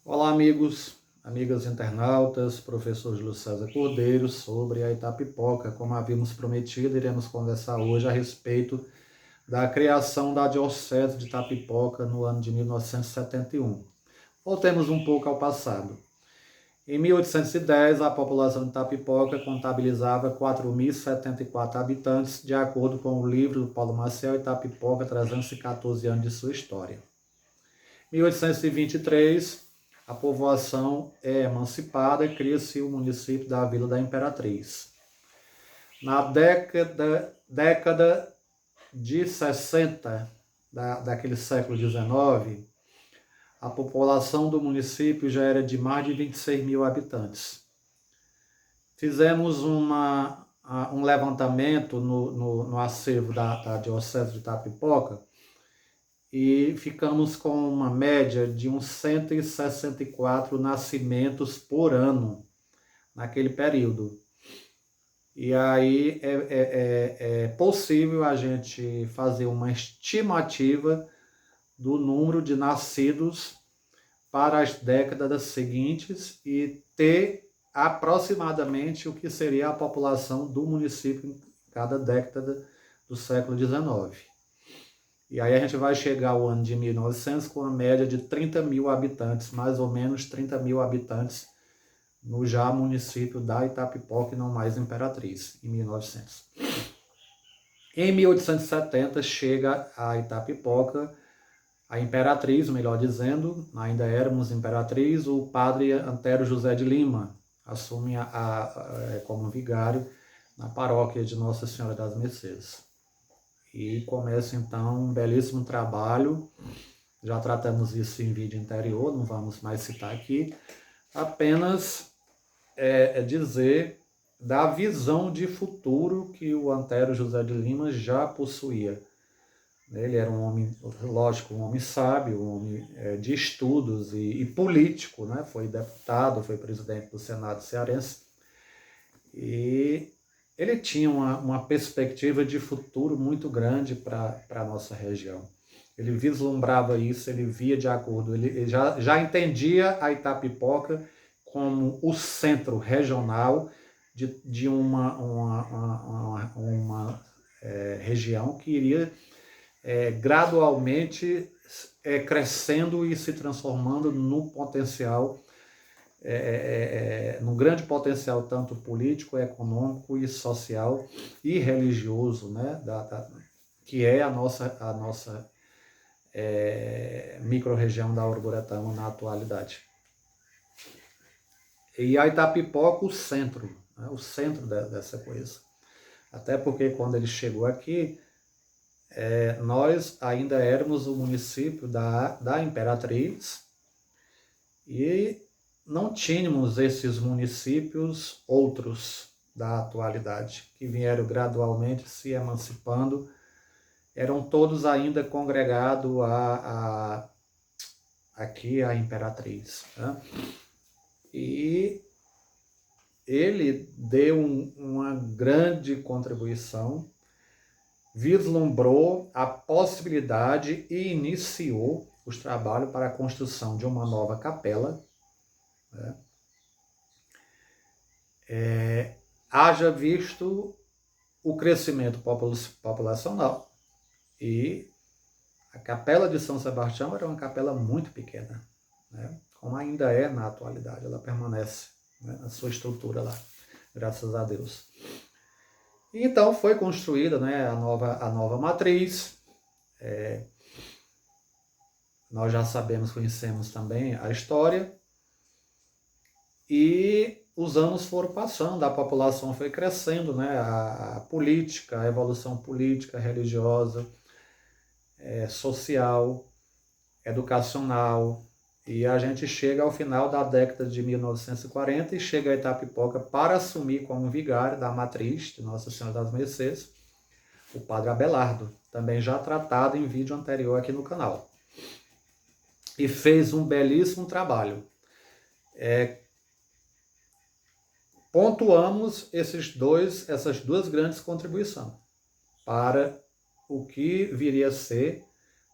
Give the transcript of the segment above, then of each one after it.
Olá, amigos, amigas internautas, professor Júlio César Cordeiro, sobre a Itapipoca. Como havíamos prometido, iremos conversar hoje a respeito da criação da Diocese de Itapipoca no ano de 1971. Voltemos um pouco ao passado. Em 1810, a população de Itapipoca contabilizava 4.074 habitantes, de acordo com o livro do Paulo Maciel, Itapipoca, 314 anos de sua história. Em 1823, a povoação é emancipada e cria-se o município da Vila da Imperatriz. Na década de 60 daquele século XIX, a população do município já era de mais de 26 mil habitantes. Fizemos um levantamento no acervo da Diocese de Itapipoca e ficamos com uma média de uns 164 nascimentos por ano naquele período. E aí é possível a gente fazer uma estimativa do número de nascidos para as décadas seguintes e ter aproximadamente o que seria a população do município em cada década do século XIX. E aí a gente vai chegar ao ano de 1900 com a média de 30 mil habitantes, mais ou menos 30 mil habitantes no já município da Itapipoca e não mais Imperatriz, em 1900. Em 1870 chega a Itapipoca, a Imperatriz, melhor dizendo, ainda éramos Imperatriz, o padre Antero José de Lima assume como vigário na paróquia de Nossa Senhora das Mercês. E começa então um belíssimo trabalho. Já tratamos isso em vídeo anterior, não vamos mais citar aqui. Apenas dizer da visão de futuro que o Antero José de Lima já possuía. Ele era um homem, lógico, um homem sábio, um homem de estudos e político, né? Foi deputado, foi presidente do Senado cearense. E ele tinha uma perspectiva de futuro muito grande para a nossa região. Ele vislumbrava isso, ele via de acordo, ele já entendia a Itapipoca como o centro regional de uma região que iria gradualmente crescendo e se transformando no potencial num grande potencial tanto político, econômico e social e religioso, né, que é a nossa microrregião da Uruburetama na atualidade. E a Itapipoca, o centro dessa coisa. Até porque quando ele chegou aqui, nós ainda éramos o município da Imperatriz e não tínhamos esses municípios outros da atualidade, que vieram gradualmente se emancipando, eram todos ainda congregados aqui a Imperatriz. Né? E ele deu uma grande contribuição, vislumbrou a possibilidade e iniciou os trabalhos para a construção de uma nova capela. Né? Haja visto o crescimento populacional e a capela de São Sebastião era uma capela muito pequena, né? Como ainda é na atualidade, ela permanece, né, na sua estrutura lá, graças a Deus. E então foi construída, né, a nova matriz. Nós já sabemos, conhecemos também a história. E os anos foram passando, a população foi crescendo, né? A política, a evolução política, religiosa, social, educacional. E a gente chega ao final da década de 1940 e chega a Itapipoca para assumir como vigário da matriz de Nossa Senhora das Mercês, o padre Abelardo, também já tratado em vídeo anterior aqui no canal. E fez um belíssimo trabalho. Pontuamos essas duas grandes contribuições para o que viria a ser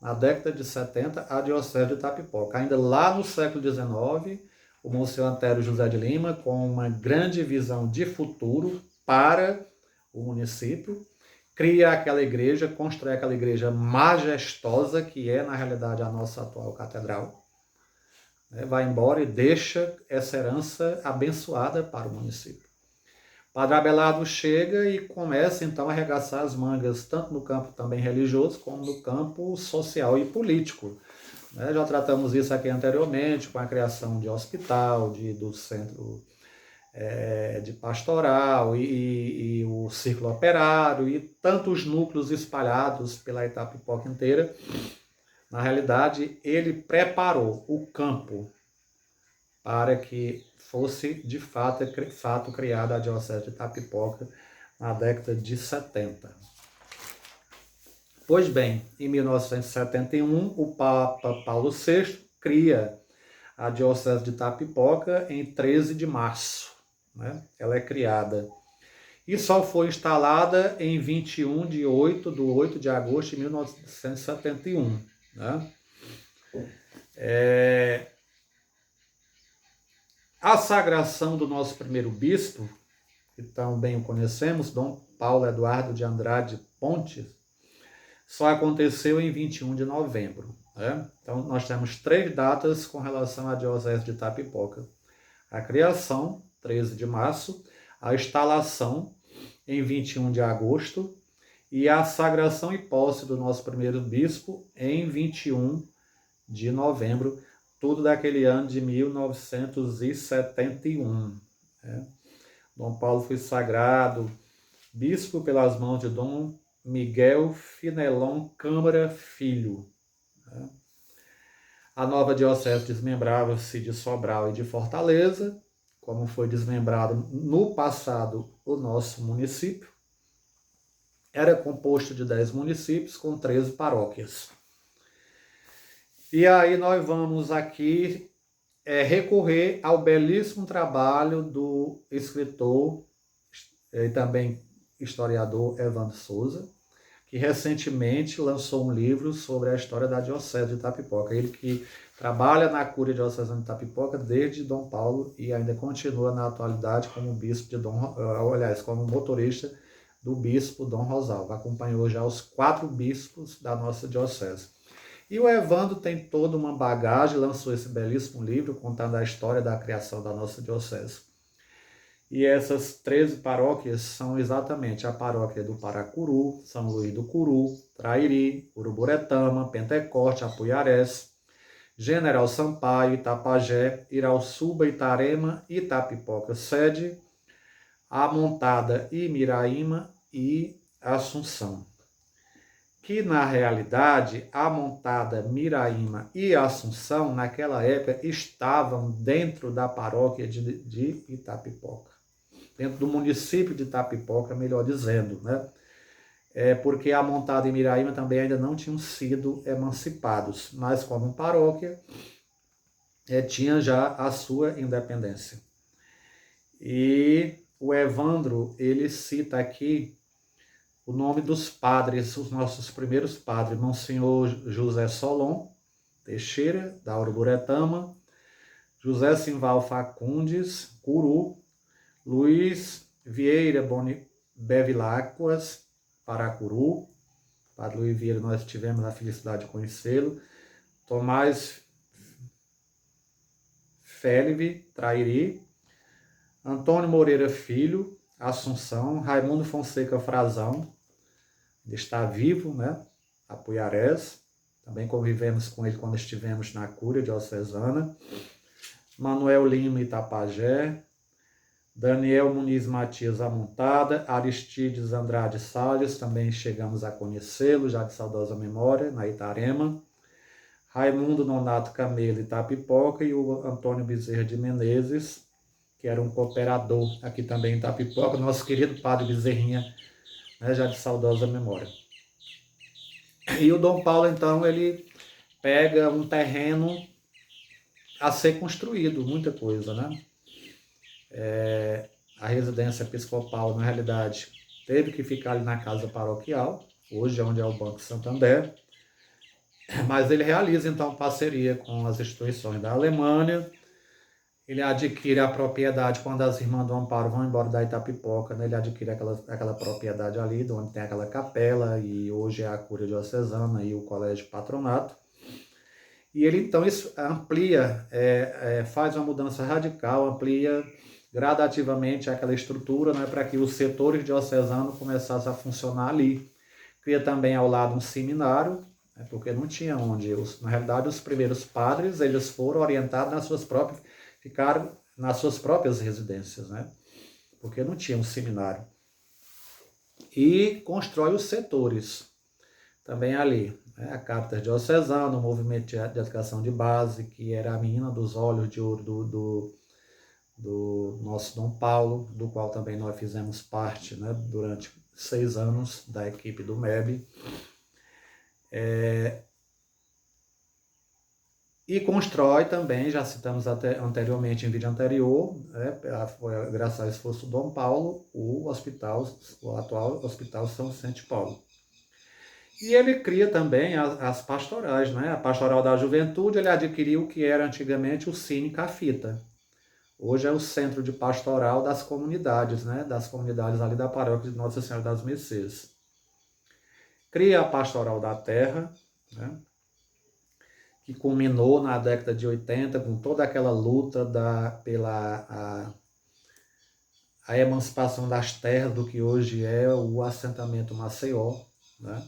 na década de 70, a Diocese de Itapipoca. Ainda lá no século XIX, o Monsenhor Antério José de Lima, com uma grande visão de futuro para o município, cria aquela igreja, constrói aquela igreja majestosa, que é, na realidade, a nossa atual catedral. Vai embora e deixa essa herança abençoada para o município. Padre Abelardo chega e começa, então, a arregaçar as mangas, tanto no campo também religioso, como no campo social e político. Já tratamos isso aqui anteriormente, com a criação de hospital, do centro de pastoral e o círculo operário e tantos núcleos espalhados pela Itapipoca inteira. Na realidade, ele preparou o campo para que fosse de fato criada a Diocese de Itapipoca na década de 70. Pois bem, em 1971, o Papa Paulo VI cria a Diocese de Itapipoca em 13 de março. Ela é criada. E só foi instalada em 21 de 8 de agosto de 1971. A sagração do nosso primeiro bispo, que tão bem o conhecemos, Dom Paulo Eduardo de Andrade Pontes, só aconteceu em 21 de novembro. Então, nós temos 3 datas com relação à Diocese de Itapipoca. A criação, 13 de março, a instalação, em 21 de agosto, e a sagração e posse do nosso primeiro bispo, em 21 de novembro, tudo daquele ano de 1971. Dom Paulo foi sagrado bispo pelas mãos de Dom Miguel Finelon Câmara Filho. A nova diocese desmembrava-se de Sobral e de Fortaleza, como foi desmembrado no passado o nosso município. Era composto de 10 municípios com 13 paróquias. E aí nós vamos aqui recorrer ao belíssimo trabalho do escritor e também historiador Evandro Souza, que recentemente lançou um livro sobre a história da Diocese de Itapipoca. Ele que trabalha na Cúria Diocesana de Itapipoca desde Dom Paulo e ainda continua na atualidade como bispo de como motorista do bispo Dom Rosalvo. Acompanhou já os 4 bispos da nossa diocese. E o Evandro tem toda uma bagagem, lançou esse belíssimo livro contando a história da criação da nossa diocese. E essas 13 paróquias são exatamente a paróquia do Paracuru, São Luís do Curu, Trairi, Uruburetama, Pentecoste, Apuiarés, General Sampaio, Itapajé, Irauçuba, Itarema, Itapipoca Sede, Amontada e Miraíma e Assunção. Que na realidade, Amontada, Miraíma e Assunção, naquela época, estavam dentro da paróquia de Itapipoca. Dentro do município de Itapipoca, melhor dizendo, porque Amontada e Miraíma também ainda não tinham sido emancipados, mas como paróquia, tinha já a sua independência. E o Evandro, ele cita aqui o nome dos padres, os nossos primeiros padres, Monsenhor José Solon Teixeira, da Uruburetama, José Simval Facundes, Curu, Luiz Vieira Bevilacqua, Paracuru, Padre Luiz Vieira, nós tivemos a felicidade de conhecê-lo, Tomás Felive, Trairi, Antônio Moreira Filho, Assunção, Raimundo Fonseca Frazão, ele está vivo, Apuiarés, também convivemos com ele quando estivemos na Cúria Diocesana, Manuel Lima Itapajé, Daniel Muniz Matias Amontada, Aristides Andrade Salles, também chegamos a conhecê-lo, já de saudosa memória, na Itarema, Raimundo Nonato Camelo Itapipoca e o Antônio Bezerra de Menezes, que era um cooperador aqui também em Itapipoca, nosso querido padre Bezerrinha, já de saudosa memória. E o Dom Paulo, então, ele pega um terreno a ser construído, muita coisa, A residência episcopal, na realidade, teve que ficar ali na casa paroquial, hoje é onde é o Banco Santander. Mas ele realiza, então, parceria com as instituições da Alemanha. Ele adquire a propriedade, quando as irmãs do Amparo vão embora da Itapipoca, né? Ele adquire aquela propriedade ali, onde tem aquela capela, e hoje é a Cúria Diocesana e o Colégio Patronato. E ele, então, isso amplia, faz uma mudança radical, amplia gradativamente aquela estrutura, né, para que os setores diocesanos começassem a funcionar ali. Cria também ao lado um seminário, né, porque não tinha onde. Na realidade, os primeiros padres, eles foram orientados ficaram nas suas próprias residências, né, porque não tinha um seminário. E constrói os setores também ali. A Caritas Diocesana, o movimento de educação de base, que era a menina dos olhos de ouro do nosso Dom Paulo, do qual também nós fizemos parte, né, durante 6 anos da equipe do MEB. E constrói também, já citamos anteriormente em vídeo anterior, foi graças ao esforço do Dom Paulo, o atual Hospital São Vicente de Paulo. E ele cria também as pastorais, né? A Pastoral da Juventude, ele adquiriu o que era antigamente o Cine Cafita. Hoje é o Centro de Pastoral das Comunidades, né? Das comunidades ali da Paróquia de Nossa Senhora das Mercês. Cria a Pastoral da Terra, né? Que culminou na década de 80 com toda aquela luta pela a emancipação das terras do que hoje é o assentamento Maceió, né?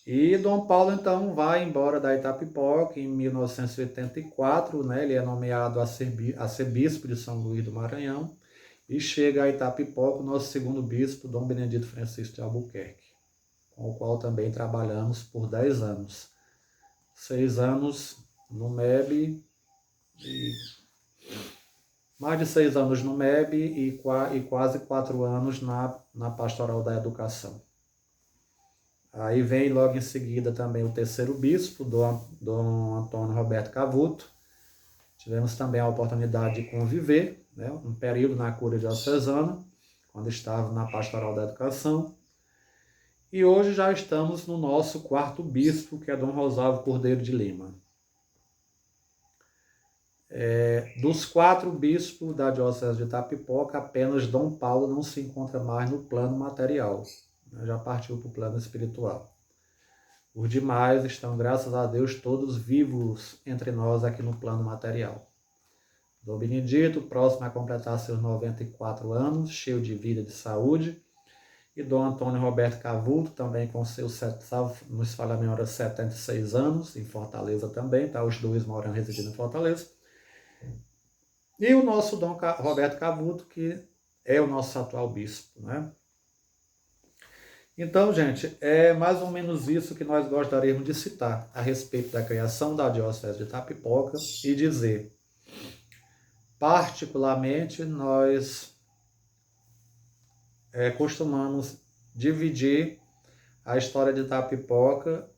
E Dom Paulo, então, vai embora da Itapipoca em 1984, né? Ele é nomeado a ser bispo de São Luís do Maranhão, e chega a Itapipoca o nosso segundo bispo, Dom Benedito Francisco de Albuquerque, com o qual também trabalhamos por 10 anos. 6 anos no MEB, mais de 6 anos no MEB e quase 4 anos na Pastoral da Educação. Aí vem logo em seguida também o terceiro bispo, Dom Antônio Roberto Cavuto. Tivemos também a oportunidade de conviver, né, um período na Cúria Diocesana, quando estava na Pastoral da Educação. E hoje já estamos no nosso quarto bispo, que é Dom Rosalvo Cordeiro de Lima. Dos 4 bispos da Diocese de Itapipoca, apenas Dom Paulo não se encontra mais no plano material. Já partiu para o plano espiritual. Os demais estão, graças a Deus, todos vivos entre nós aqui no plano material. Dom Benedito, próximo a completar seus 94 anos, cheio de vida e de saúde. E Dom Antônio Roberto Cavuto, também com seus, nos falha a memória, 76 anos, em Fortaleza também, tá? Os dois moram residindo em Fortaleza. E o nosso Dom Roberto Cavuto, que é o nosso atual bispo, né? Então, gente, é mais ou menos isso que nós gostaríamos de citar a respeito da criação da Diocese de Itapipoca e dizer, particularmente, nós costumamos dividir a história de Itapipoca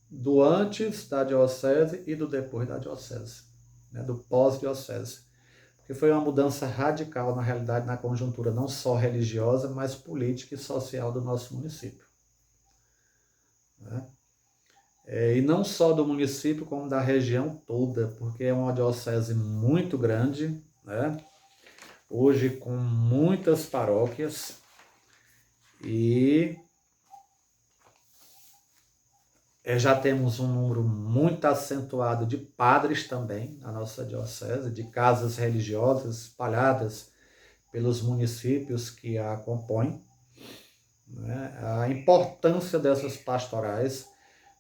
do antes da Diocese e do depois da Diocese, né, do pós-Diocese. Porque foi uma mudança radical, na realidade, na conjuntura não só religiosa, mas política e social do nosso município. Né? E não só do município, como da região toda, porque é uma diocese muito grande, né? Hoje com muitas paróquias, e já temos um número muito acentuado de padres também na nossa diocese, de casas religiosas espalhadas pelos municípios que a compõem. Né? A importância dessas pastorais,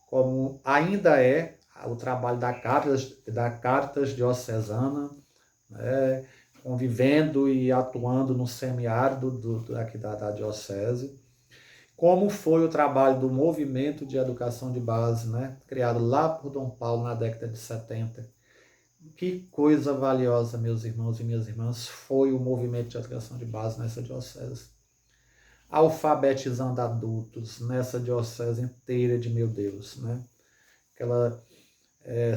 como ainda é o trabalho da Caritas Diocesana, né? Convivendo e atuando no semiárido aqui da diocese, como foi o trabalho do movimento de educação de base, né? Criado lá por Dom Paulo na década de 70. Que coisa valiosa, meus irmãos e minhas irmãs, foi o movimento de educação de base nessa diocese. Alfabetizando adultos nessa diocese inteira de meu Deus, né? Aquela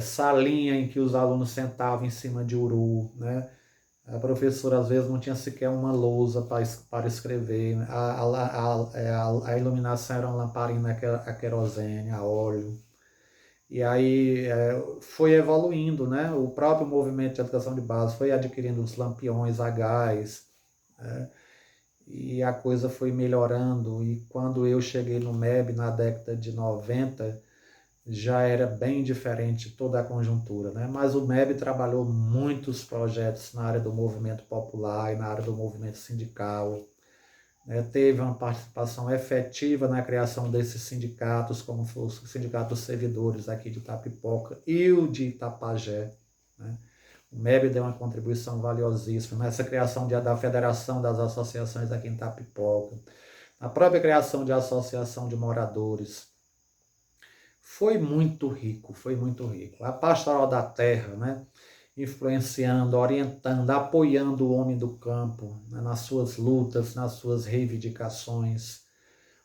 salinha em que os alunos sentavam em cima de uru, né? A professora às vezes não tinha sequer uma lousa para escrever. A iluminação era uma lamparina a querosene, a óleo. E aí foi evoluindo, né? O próprio movimento de educação de base foi adquirindo os lampiões a gás, né? E a coisa foi melhorando. E quando eu cheguei no MEB na década de 90, já era bem diferente toda a conjuntura, né? Mas o MEB trabalhou muitos projetos na área do movimento popular e na área do movimento sindical, né? Teve uma participação efetiva na criação desses sindicatos, como foi o Sindicato dos Servidores aqui de Itapipoca e o de Itapajé, né? O MEB deu uma contribuição valiosíssima nessa criação da Federação das Associações aqui em Itapipoca, na própria criação de associação de moradores. Foi muito rico, foi muito rico. A pastoral da terra, né? Influenciando, orientando, apoiando o homem do campo, né? Nas suas lutas, nas suas reivindicações.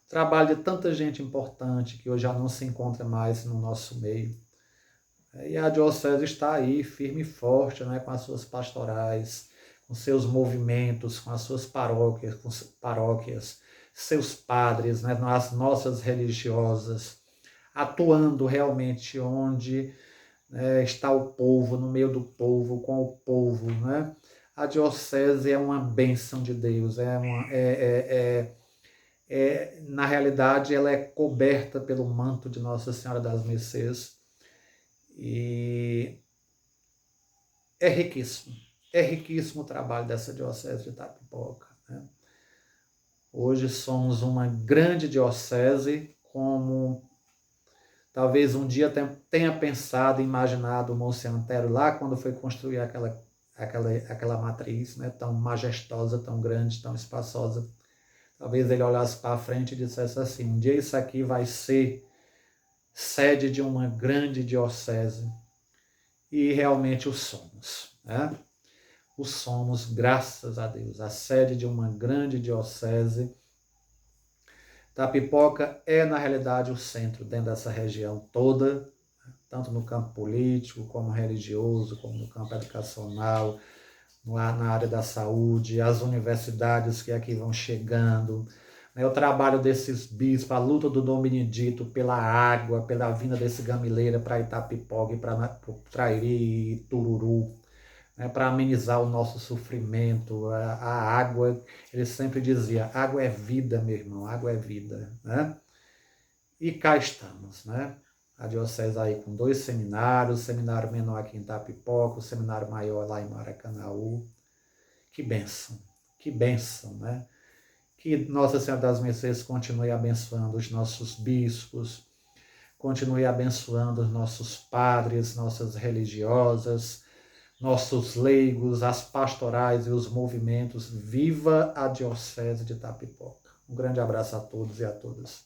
O trabalho de tanta gente importante que hoje já não se encontra mais no nosso meio. E a diocese está aí, firme e forte, né? Com as suas pastorais, com seus movimentos, com as suas paróquias, seus padres, né? As nossas religiosas, atuando realmente onde está o povo, no meio do povo, com o povo, né? A diocese é uma bênção de Deus, na realidade ela é coberta pelo manto de Nossa Senhora das Mercês e é riquíssimo o trabalho dessa diocese de Itapipoca, né? Hoje somos uma grande diocese, como talvez um dia tenha pensado, imaginado o Monsenhor Antero lá quando foi construir aquela matriz, né, tão majestosa, tão grande, tão espaçosa. Talvez ele olhasse para frente e dissesse assim: um dia isso aqui vai ser sede de uma grande diocese. E realmente o somos, né? O somos, graças a Deus, a sede de uma grande diocese. Itapipoca é, na realidade, o centro dentro dessa região toda, tanto no campo político, como religioso, como no campo educacional, na área da saúde, as universidades que aqui vão chegando, né? O trabalho desses bispos, a luta do Dom Benedito pela água, pela vinda desse gamileira para Itapipoca, para Trairi e Tururu, né, para amenizar o nosso sofrimento. A água, ele sempre dizia, água é vida, meu irmão, água é vida, né? E cá estamos, né? A diocese aí com 2 seminários, o seminário menor aqui em Itapipoca, o seminário maior lá em Maracanaú. Que bênção, né? Que Nossa Senhora das Mercês continue abençoando os nossos bispos, continue abençoando os nossos padres, nossas religiosas, nossos leigos, as pastorais e os movimentos. Viva a Diocese de Itapipoca. Um grande abraço a todos e a todas.